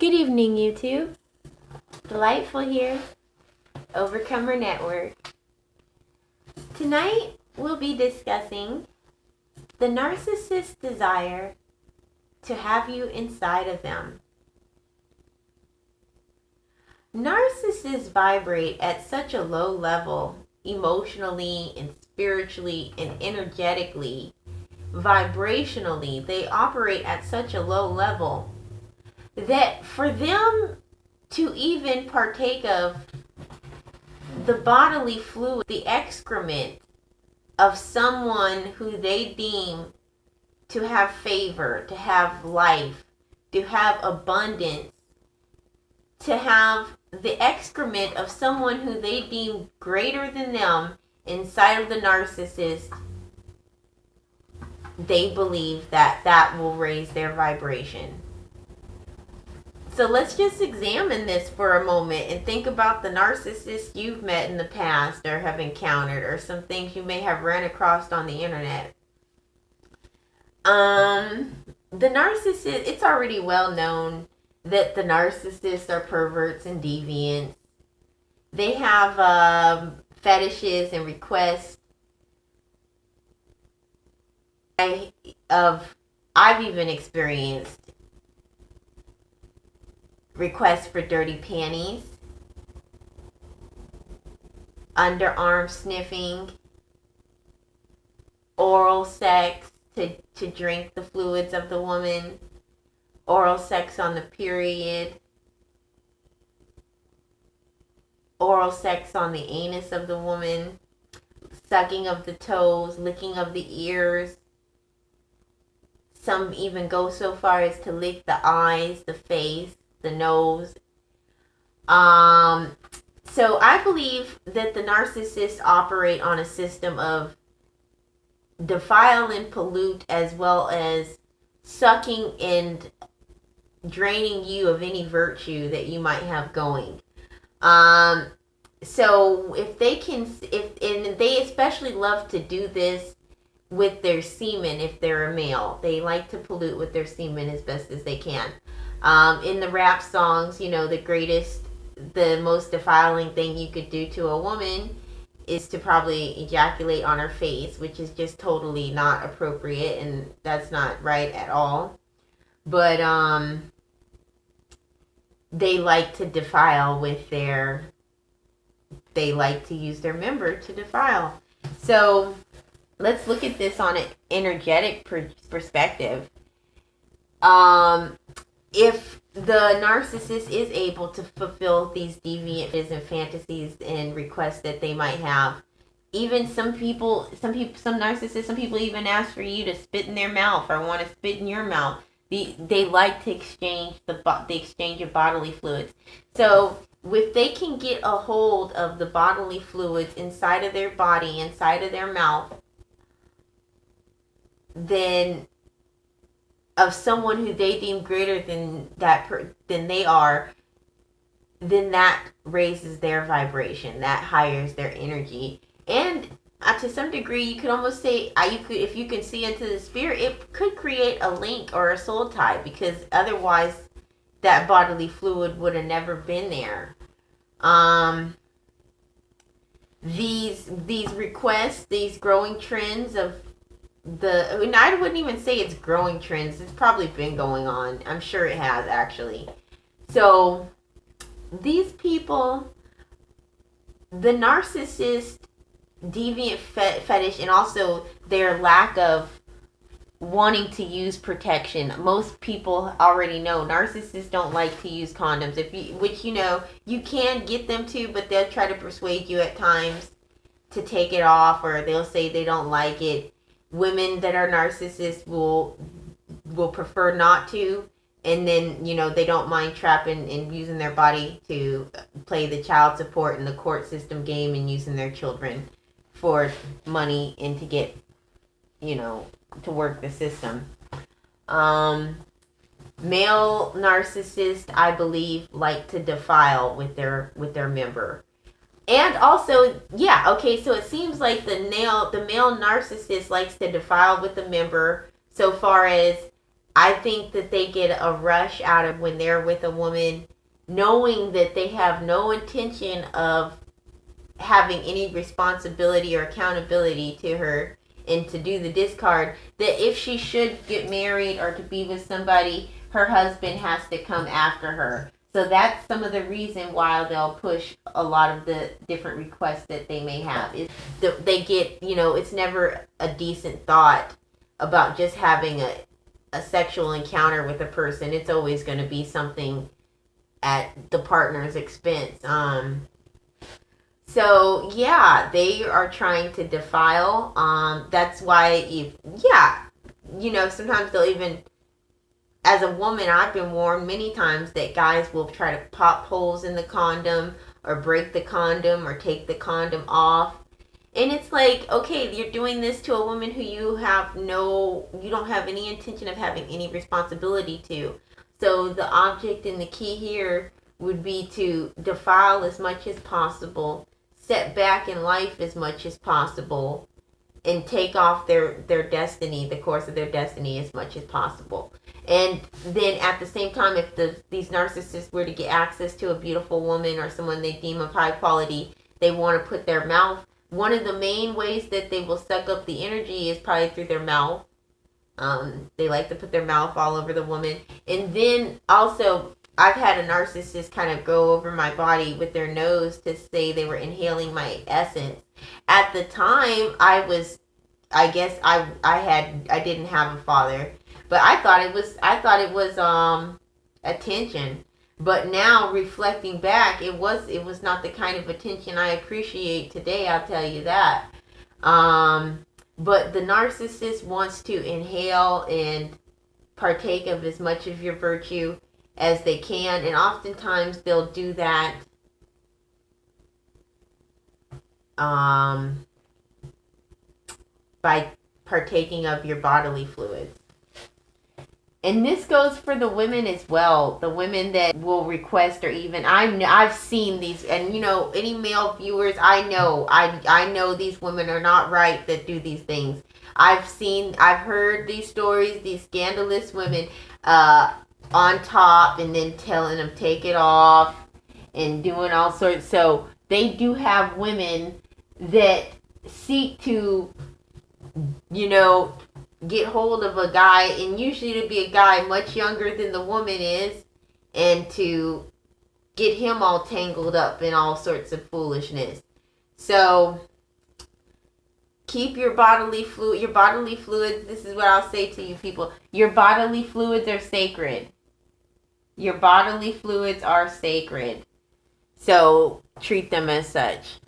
Good evening, YouTube. Delightful here, Overcomer Network. Tonight, we'll be discussing the narcissist's desire to have you inside of them. Narcissists vibrate at such a low level, emotionally and spiritually and energetically, vibrationally. They operate at such a low level that for them to even partake of the bodily fluid, the excrement of someone who they deem to have favor, to have life, to have abundance, to have the excrement of someone who they deem greater than them inside of the narcissist, they believe that that will raise their vibration. So let's just examine this for a moment and think about the narcissists you've met in the past or have encountered, or some things you may have run across on the internet. The narcissist, it's already well known that the narcissists are perverts and deviants. They have fetishes and requests I've even experienced requests for dirty panties, underarm sniffing, oral sex to drink the fluids of the woman, oral sex on the period, oral sex on the anus of the woman, sucking of the toes, licking of the ears. Some even go so far as to lick the eyes, the face, the nose. So I believe that the narcissists operate on a system of defile and pollute, as well as sucking and draining you of any virtue that you might have going. So if they can, and they especially love to do this with their semen. If they're a male, they like to pollute with their semen as best as they can. In the rap songs, you know, the most defiling thing you could do to a woman is to probably ejaculate on her face, which is just totally not appropriate, and that's not right at all. But they like to defile with they like to use their member to defile. So let's look at this on an energetic perspective. If the narcissist is able to fulfill these deviant and fantasies and requests that they might have, even some narcissists, some people even ask for you to spit in their mouth or want to spit in your mouth. They like to exchange the exchange of bodily fluids. So if they can get a hold of the bodily fluids inside of their body, inside of their mouth, then of someone who they deem greater than they are, then that raises their vibration, that highes their energy, and to some degree, you could almost say, if you can see into the spirit, it could create a link or a soul tie, because otherwise, that bodily fluid would have never been there. These requests, these growing trends of I wouldn't even say it's growing trends. It's probably been going on. I'm sure it has, actually. So these people, the narcissist, deviant fetish, and also their lack of wanting to use protection. Most people already know narcissists don't like to use condoms. Which you can get them to, but they'll try to persuade you at times to take it off, or they'll say they don't like it. Women that are narcissists will prefer not to, and then they don't mind trapping and using their body to play the child support and the court system game, and using their children for money and to get to work the system. Male narcissists, I believe, like to defile with their member. And also, so it seems like the male narcissist likes to defile with the member, so far as I think that they get a rush out of when they're with a woman, knowing that they have no intention of having any responsibility or accountability to her and to do the discard, that if she should get married or to be with somebody, her husband has to come after her. So that's some of the reason why they'll push a lot of the different requests that they may have. Is they get, it's never a decent thought about just having a sexual encounter with a person. It's always going to be something at the partner's expense. So yeah, they are trying to defile. That's why sometimes they'll even, as a woman, I've been warned many times that guys will try to pop holes in the condom or break the condom or take the condom off. And it's like, okay, you're doing this to a woman who you don't have any intention of having any responsibility to. So the object and the key here would be to defile as much as possible, set back in life as much as possible, and take off their destiny, the course of their destiny, as much as possible. And then at the same time, if these narcissists were to get access to a beautiful woman or someone they deem of high quality, they want to put their mouth. One of the main ways that they will suck up the energy is probably through their mouth. They like to put their mouth all over the woman. And then also, I've had a narcissist kind of go over my body with their nose to say they were inhaling my essence. At the time, I didn't have a father, but I thought it was attention. But now, reflecting back, it was not the kind of attention I appreciate today, I'll tell you that. But the narcissist wants to inhale and partake of as much of your virtue as they can, and oftentimes they'll do that by partaking of your bodily fluids. And this goes for the women as well. The women that will request, or even I've seen these, and any male viewers, I know these women are not right that do these things. I've heard these stories, these scandalous women on top and then telling them take it off and doing all sorts. So they do have women that seek to, get hold of a guy, and usually to be a guy much younger than the woman is, and to get him all tangled up in all sorts of foolishness. So keep your bodily fluids, this is what I'll say to you people, your bodily fluids are sacred. Your bodily fluids are sacred. So treat them as such.